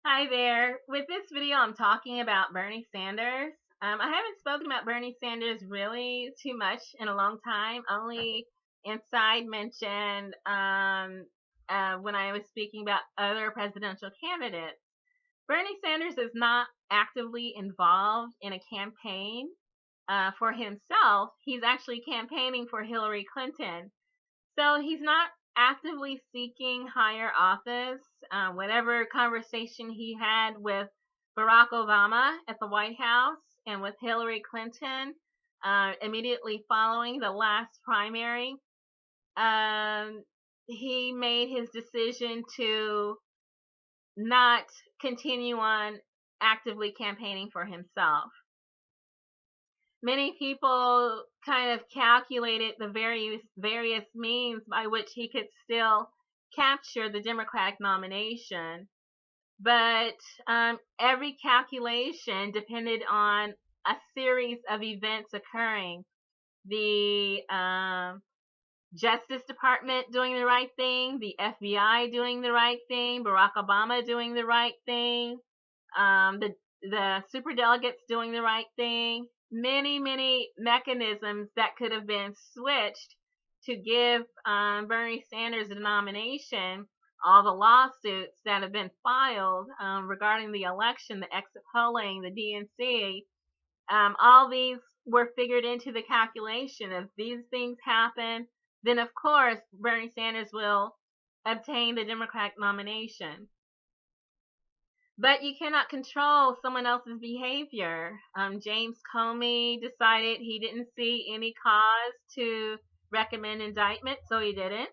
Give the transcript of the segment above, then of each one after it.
Hi there. With this video, I'm talking about Bernie Sanders. I haven't spoken about Bernie Sanders really too much in a long time, only inside mentioned when I was speaking about other presidential candidates. Bernie Sanders is not actively involved in a campaign for himself. He's actually campaigning for Hillary Clinton. So he's not actively seeking higher office. Whatever conversation he had with Barack Obama at the White House and with Hillary Clinton immediately following the last primary, he made his decision to not continue on actively campaigning for himself. Many people kind of calculated the various means by which he could still capture the Democratic nomination, but every calculation depended on a series of events occurring. The Justice Department doing the right thing, the FBI doing the right thing, Barack Obama doing the right thing, the superdelegates doing the right thing, many mechanisms that could have been switched to give Bernie Sanders the nomination, all the lawsuits that have been filed regarding the election, the exit polling, the DNC, all these were figured into the calculation. If these things happen, then of course Bernie Sanders will obtain the Democratic nomination. But you cannot control someone else's behavior. James Comey decided he didn't see any cause to recommend indictment, so he didn't.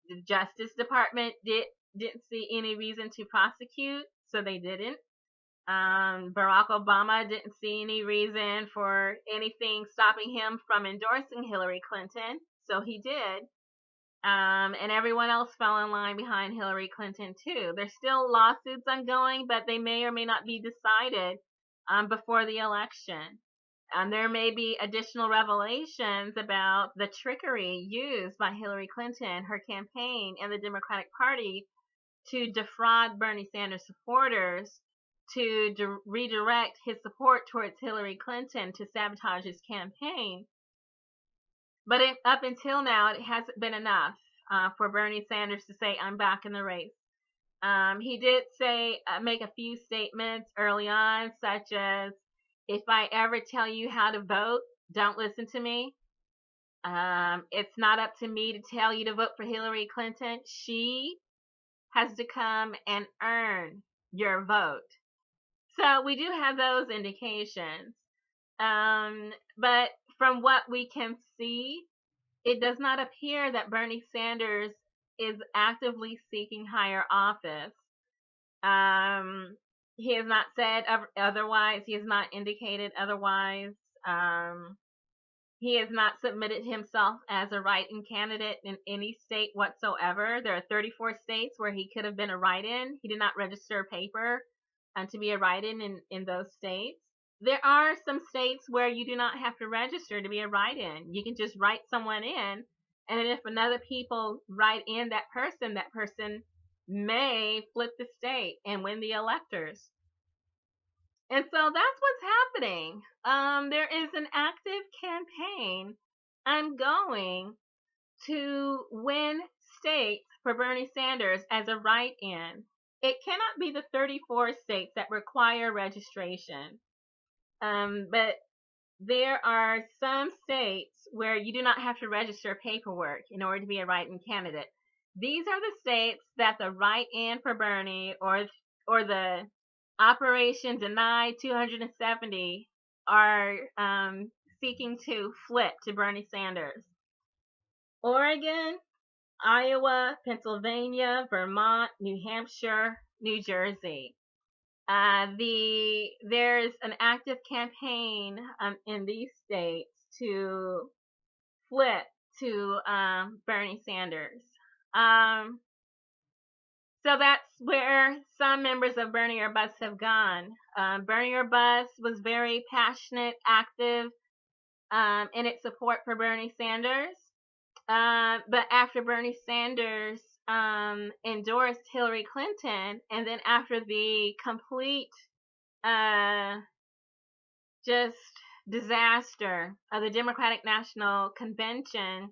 The Justice Department didn't see any reason to prosecute, so they didn't. Barack Obama didn't see any reason for anything stopping him from endorsing Hillary Clinton, so he did. And everyone else fell in line behind Hillary Clinton too. There's still lawsuits ongoing, but they may or may not be decided before the election. There may be additional revelations about the trickery used by Hillary Clinton, her campaign, and the Democratic Party to defraud Bernie Sanders supporters, to redirect his support towards Hillary Clinton to sabotage his campaign. But up until now, it hasn't been enough for Bernie Sanders to say, I'm back in the race. He did make a few statements early on, such as, if I ever tell you how to vote, don't listen to me. It's not up to me to tell you to vote for Hillary Clinton. She has to come and earn your vote. So we do have those indications. But from what we can see, it does not appear that Bernie Sanders is actively seeking higher office. He has not said otherwise. He has not indicated otherwise. He has not submitted himself as a write-in candidate in any state whatsoever. There are 34 states where he could have been a write-in. He did not register paper to be a write-in in those states. There are some states where you do not have to register to be a write-in. You can just write someone in, and then if another people write in that person may flip the state and win the electors. And so that's what's happening. There is an active campaign ongoing to win states for Bernie Sanders as a write-in. It cannot be the 34 states that require registration. But there are some states where you do not have to register paperwork in order to be a write-in candidate. These are the states that the write-in for Bernie or the Operation Deny 270 are seeking to flip to Bernie Sanders. Oregon, Iowa, Pennsylvania, Vermont, New Hampshire, New Jersey. There's an active campaign in these states to flip to Bernie Sanders. So that's where some members of Bernie or Bust have gone. Bernie or Bust was very passionate, active in its support for Bernie Sanders. But after Bernie Sanders endorsed Hillary Clinton, and then after the complete just disaster of the Democratic National Convention,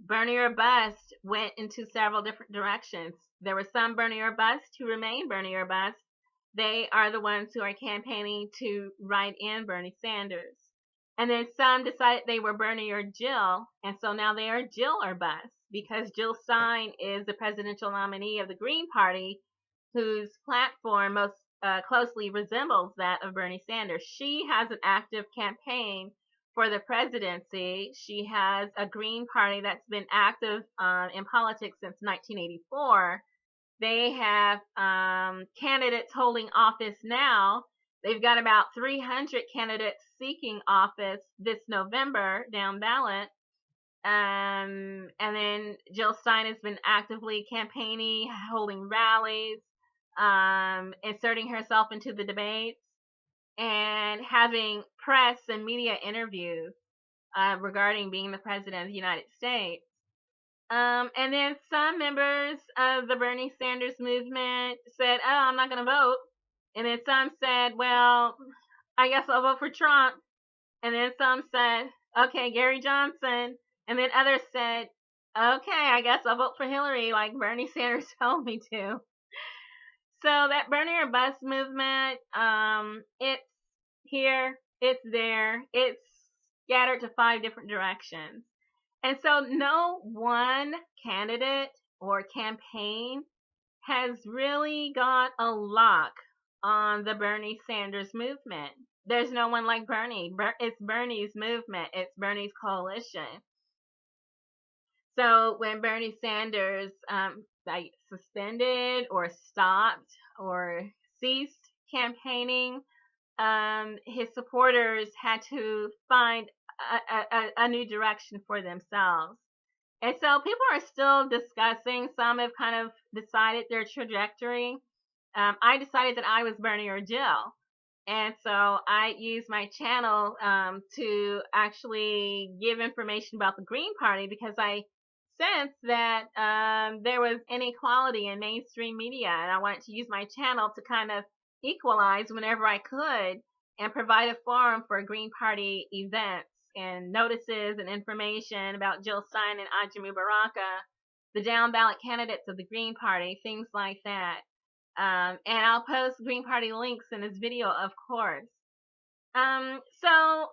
Bernie or bust went into several different directions. There were some Bernie or bust who remain Bernie or bust. They are the ones who are campaigning to write in Bernie Sanders. And then some decided they were Bernie or Jill, and so now they are Jill or bust, because Jill Stein is the presidential nominee of the Green Party, whose platform most closely resembles that of Bernie Sanders. She has an active campaign for the presidency. She has a Green Party that's been active in politics since 1984. They have candidates holding office now. They've got about 300 candidates seeking office this November down ballot. And then Jill Stein has been actively campaigning, holding rallies, inserting herself into the debates, and having press and media interviews regarding being the president of the United States. And then some members of the Bernie Sanders movement said, oh, I'm not going to vote. And then some said, well, I guess I'll vote for Trump. And then some said, okay, Gary Johnson. And then others said, okay, I guess I'll vote for Hillary like Bernie Sanders told me to. So that Bernie or bust movement, it's here, it's there, it's scattered to 5 different directions. And so no one candidate or campaign has really got a lock on the Bernie Sanders movement. There's no one like Bernie. It's Bernie's movement. It's Bernie's coalition. So when Bernie Sanders suspended or stopped or ceased campaigning, his supporters had to find a new direction for themselves. And so people are still discussing. Some have kind of decided their trajectory. I decided that I was Bernie or Jill. And so I used my channel to actually give information about the Green Party, because I sensed that there was inequality in mainstream media, and I wanted to use my channel to kind of equalize whenever I could and provide a forum for Green Party events and notices and information about Jill Stein and Ajamu Baraka, the down ballot candidates of the Green Party, things like that. And I'll post Green Party links in this video, of course. So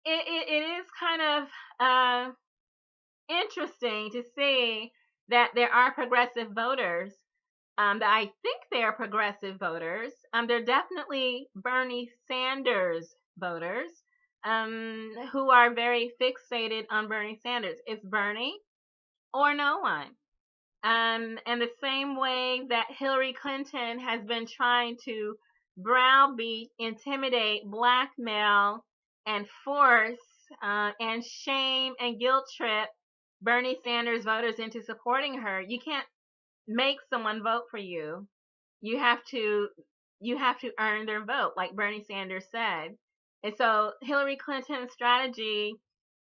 it is kind of interesting to see that there are progressive voters. That I think they are progressive voters. They're definitely Bernie Sanders voters who are very fixated on Bernie Sanders. It's Bernie or no one. And the same way that Hillary Clinton has been trying to browbeat, intimidate, blackmail, and force and shame and guilt trip Bernie Sanders voters into supporting her, you can't make someone vote for you. You have to earn their vote, like Bernie Sanders said. And so Hillary Clinton's strategy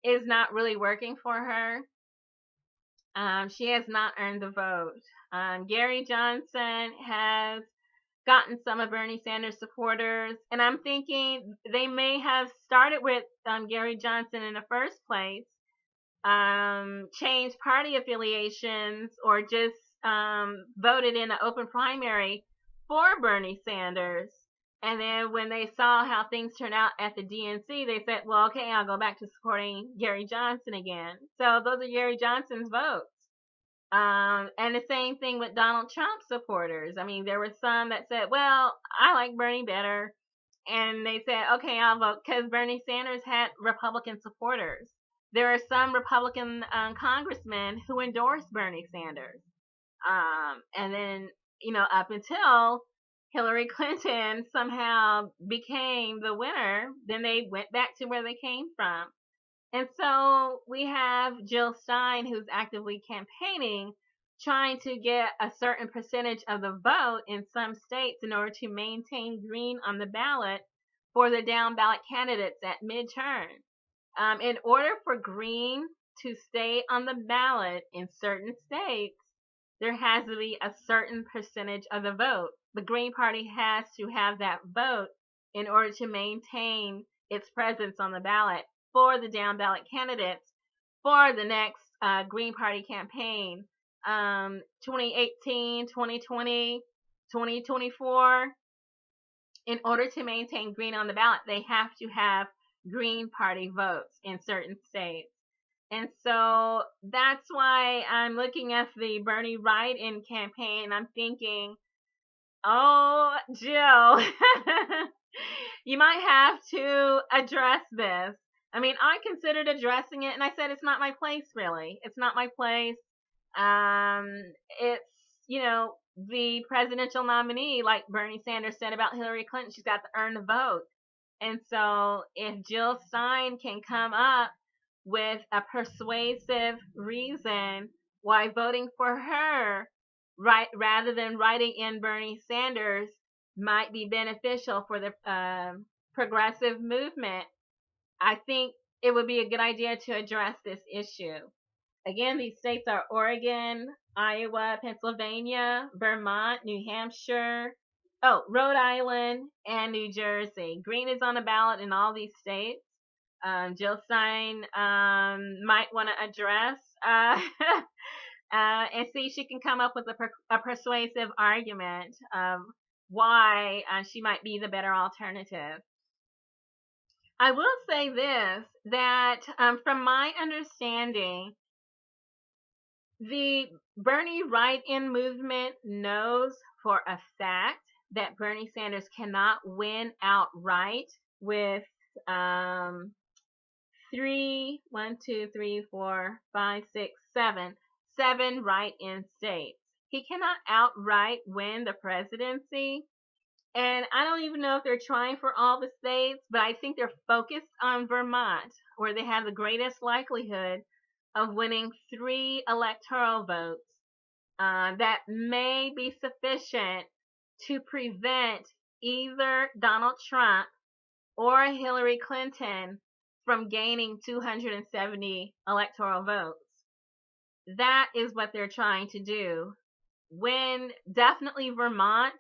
is not really working for her. She has not earned the vote. Gary Johnson has gotten some of Bernie Sanders supporters, and I'm thinking they may have started with Gary Johnson in the first place, changed party affiliations, or just voted in an open primary for Bernie Sanders. And then when they saw how things turned out at the DNC, they said, well, okay, I'll go back to supporting Gary Johnson again. So those are Gary Johnson's votes. And the same thing with Donald Trump supporters. I mean, there were some that said, well, I like Bernie better. And they said, okay, I'll vote, because Bernie Sanders had Republican supporters. There are some Republican congressmen who endorsed Bernie Sanders. And then, up until Hillary Clinton somehow became the winner, then they went back to where they came from. And so we have Jill Stein, who's actively campaigning, trying to get a certain percentage of the vote in some states in order to maintain green on the ballot for the down ballot candidates at midterm. In order for green to stay on the ballot in certain states, there has to be a certain percentage of the vote. The Green Party has to have that vote in order to maintain its presence on the ballot for the down ballot candidates for the next Green Party campaign, 2018, 2020, 2024. In order to maintain green on the ballot, they have to have Green Party votes in certain states. And so that's why I'm looking at the Bernie write-in campaign. I'm thinking, oh, Jill, you might have to address this. I mean, I considered addressing it, and I said it's not my place, really. It's not my place. It's, the presidential nominee, like Bernie Sanders said about Hillary Clinton, she's got to earn the vote. And so if Jill Stein can come up with a persuasive reason why voting for her, right, rather than writing in Bernie Sanders, might be beneficial for the progressive movement, I think it would be a good idea to address this issue. Again, these states are Oregon, Iowa, Pennsylvania, Vermont, New Hampshire, Rhode Island, and New Jersey. Green is on the ballot in all these states. Jill Stein might want to address and see if she can come up with a persuasive argument of why she might be the better alternative. I will say this, that from my understanding, the Bernie write-in movement knows for a fact that Bernie Sanders cannot win outright with 7 write-in states. He cannot outright win the presidency. And I don't even know if they're trying for all the states, but I think they're focused on Vermont, where they have the greatest likelihood of winning 3 electoral votes that may be sufficient to prevent either Donald Trump or Hillary Clinton from gaining 270 electoral votes. That is what they're trying to do. Win definitely Vermont,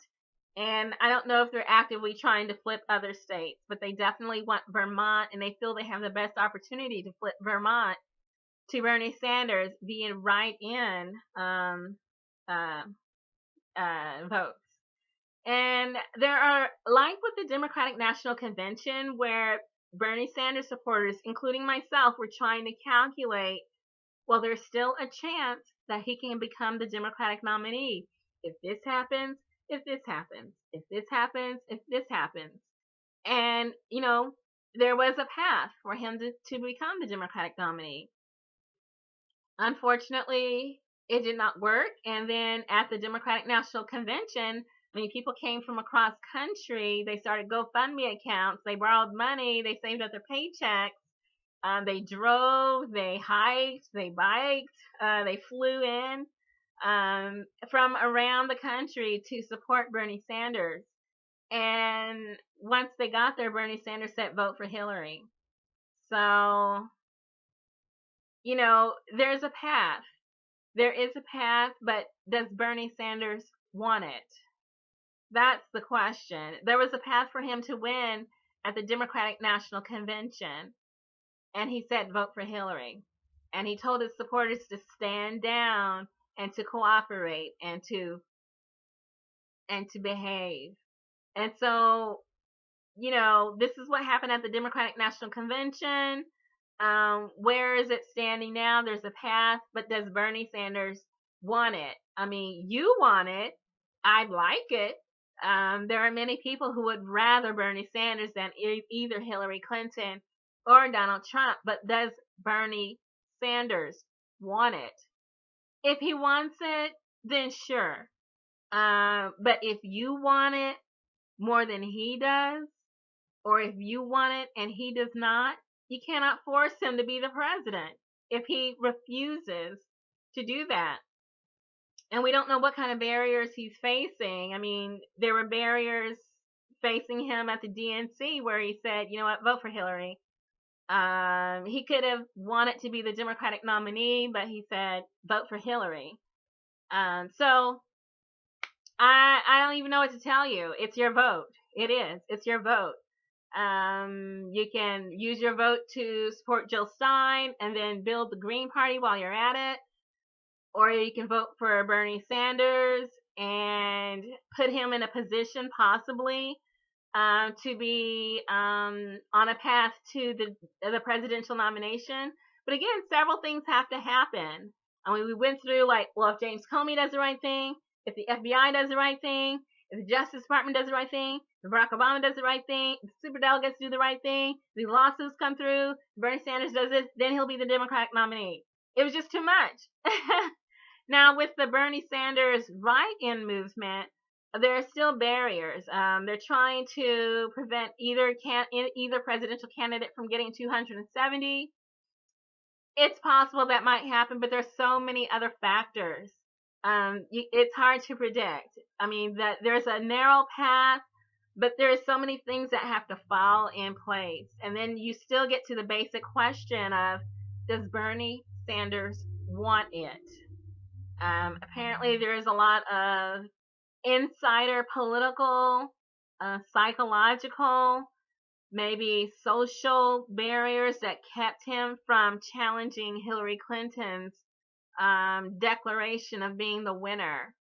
and I don't know if they're actively trying to flip other states, but they definitely want Vermont, and they feel they have the best opportunity to flip Vermont to Bernie Sanders being write-in votes. And there are, like with the Democratic National Convention, where Bernie Sanders supporters, including myself, were trying to calculate, well, there's still a chance that he can become the Democratic nominee. If this happens, if this happens, if this happens, if this happens. And, there was a path for him to become the Democratic nominee. Unfortunately, it did not work. And then at the Democratic National Convention, people came from across country. They started GoFundMe accounts. They borrowed money. They saved up their paychecks. They drove. They hiked. They biked. They flew in from around the country to support Bernie Sanders. And once they got there, Bernie Sanders said, vote for Hillary. So, there's a path. There is a path, but does Bernie Sanders want it? That's the question. There was a path for him to win at the Democratic National Convention, and he said vote for Hillary. And he told his supporters to stand down and to cooperate and to behave. And so, this is what happened at the Democratic National Convention. Where is it standing now? There's a path, but does Bernie Sanders want it? You want it. I'd like it. There are many people who would rather Bernie Sanders than either Hillary Clinton or Donald Trump, but does Bernie Sanders want it? If he wants it, then sure. But if you want it more than he does, or if you want it and he does not, you cannot force him to be the president if he refuses to do that. And we don't know what kind of barriers he's facing. There were barriers facing him at the DNC where he said, you know what, vote for Hillary. He could have wanted to be the Democratic nominee, but he said, vote for Hillary. So I don't even know what to tell you. It's your vote. It is. It's your vote. You can use your vote to support Jill Stein and then build the Green Party while you're at it. Or you can vote for Bernie Sanders and put him in a position possibly to be on a path to the presidential nomination. But again, several things have to happen. I mean, we went through like, well, if James Comey does the right thing, if the FBI does the right thing, if the Justice Department does the right thing, if Barack Obama does the right thing, if the superdelegates do the right thing, the lawsuits come through, Bernie Sanders does it, then he'll be the Democratic nominee. It was just too much. Now, with the Bernie Sanders write-in movement, there are still barriers. They're trying to prevent either presidential candidate from getting 270. It's possible that might happen, but there's so many other factors. It's hard to predict. I mean, that there's a narrow path, but there's so many things that have to fall in place. And then you still get to the basic question of, does Bernie Sanders want it? Apparently, there's a lot of insider political, psychological, maybe social barriers that kept him from challenging Hillary Clinton's declaration of being the winner.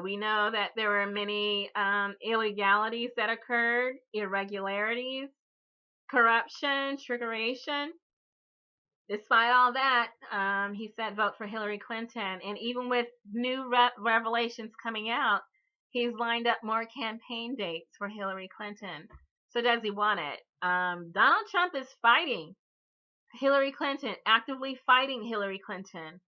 We know that there were many illegalities that occurred, irregularities, corruption, trickeration. Despite all that, he said vote for Hillary Clinton. And even with new revelations coming out, he's lined up more campaign dates for Hillary Clinton. So does he want it? Donald Trump is fighting Hillary Clinton, actively fighting Hillary Clinton.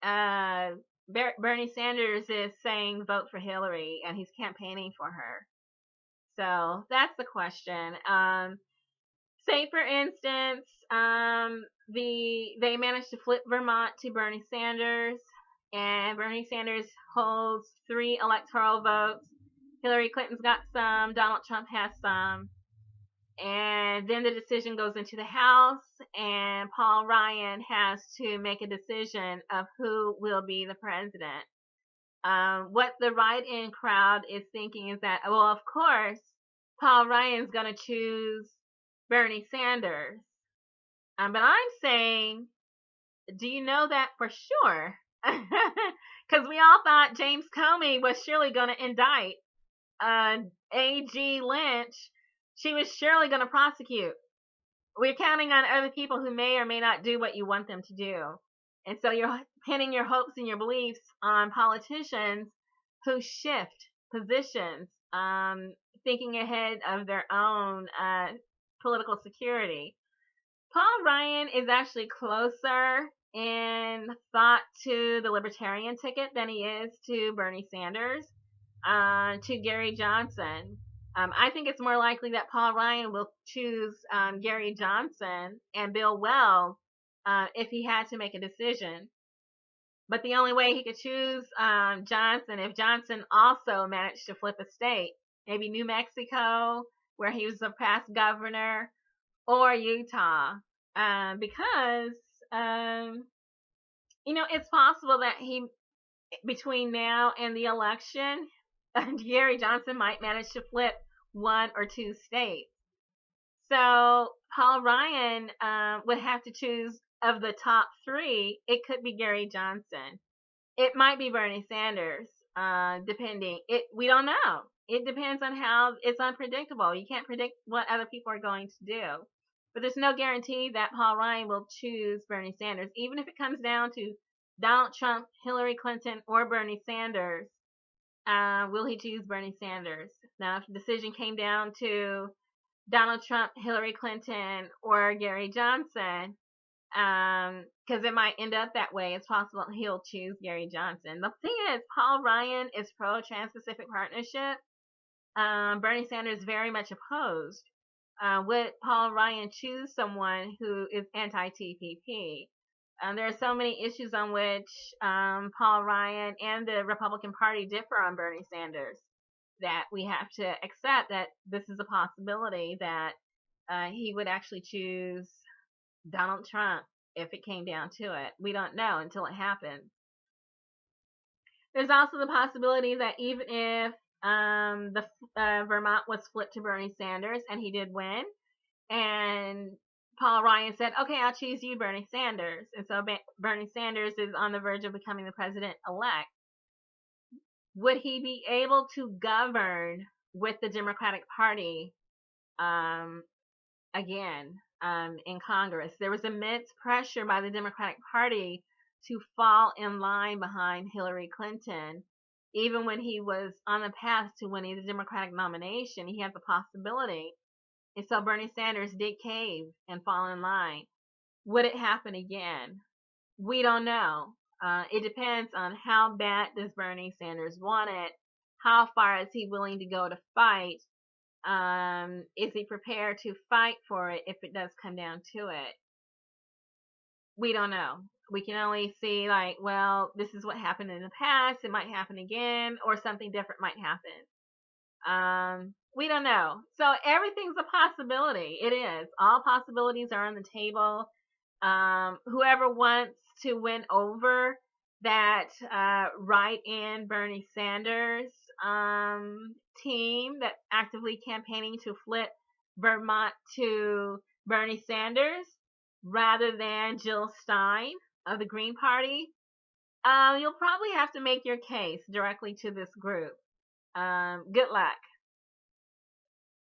Bernie Sanders is saying vote for Hillary, and he's campaigning for her. So that's the question. Say, for instance, they managed to flip Vermont to Bernie Sanders, and Bernie Sanders holds 3 electoral votes. Hillary Clinton's got some, Donald Trump has some, and then the decision goes into the House, and Paul Ryan has to make a decision of who will be the president. What the write-in crowd is thinking is that, well, of course, Paul Ryan's going to choose Bernie Sanders. But I'm saying, do you know that for sure? Because we all thought James Comey was surely going to indict A.G. Lynch. She was surely going to prosecute. We're counting on other people who may or may not do what you want them to do. And so you're pinning your hopes and your beliefs on politicians who shift positions, thinking ahead of their own political security. Paul Ryan is actually closer in thought to the Libertarian ticket than he is to Bernie Sanders, to Gary Johnson. I think it's more likely that Paul Ryan will choose Gary Johnson and Bill Weld if he had to make a decision. But the only way he could choose Johnson, if Johnson also managed to flip a state, maybe New Mexico, where he was a past governor, or Utah, because it's possible that he, between now and the election, Gary Johnson might manage to flip 1 or 2 states. So Paul Ryan would have to choose, of the top 3. It could be Gary Johnson. It might be Bernie Sanders, depending. We don't know. It depends on how it's unpredictable. You can't predict what other people are going to do. But there's no guarantee that Paul Ryan will choose Bernie Sanders, even if it comes down to Donald Trump, Hillary Clinton, or Bernie Sanders. Will he choose Bernie Sanders? Now, if the decision came down to Donald Trump, Hillary Clinton, or Gary Johnson, because it might end up that way, it's possible he'll choose Gary Johnson. The thing is, Paul Ryan is pro-Trans-Pacific Partnership. Bernie Sanders very much opposed. Would Paul Ryan choose someone who is anti-TPP? There are so many issues on which Paul Ryan and the Republican Party differ on Bernie Sanders that we have to accept that this is a possibility that he would actually choose Donald Trump if it came down to it. We don't know until it happens. There's also the possibility that even if the Vermont was flipped to Bernie Sanders and he did win, and Paul Ryan said, "Okay, I'll choose you, Bernie Sanders," and so Bernie Sanders is on the verge of becoming the president-elect, would he be able to govern with the Democratic Party um, again in Congress? There was immense pressure by the Democratic Party to fall in line behind Hillary Clinton. Even when he was on the path to winning the Democratic nomination, he had the possibility. And so Bernie Sanders did cave and fall in line. Would it happen again? We don't know. It depends on how bad does Bernie Sanders want it. How far is he willing to go to fight? Is he prepared to fight for it if it does come down to it? We don't know. We can only see, like, well, this is what happened in the past. It might happen again, or something different might happen. We don't know. So everything's a possibility. It is. All possibilities are on the table. Whoever wants to win over that write-in Bernie Sanders team that's actively campaigning to flip Vermont to Bernie Sanders rather than Jill Stein of the Green Party, you'll probably have to make your case directly to this group. Good luck.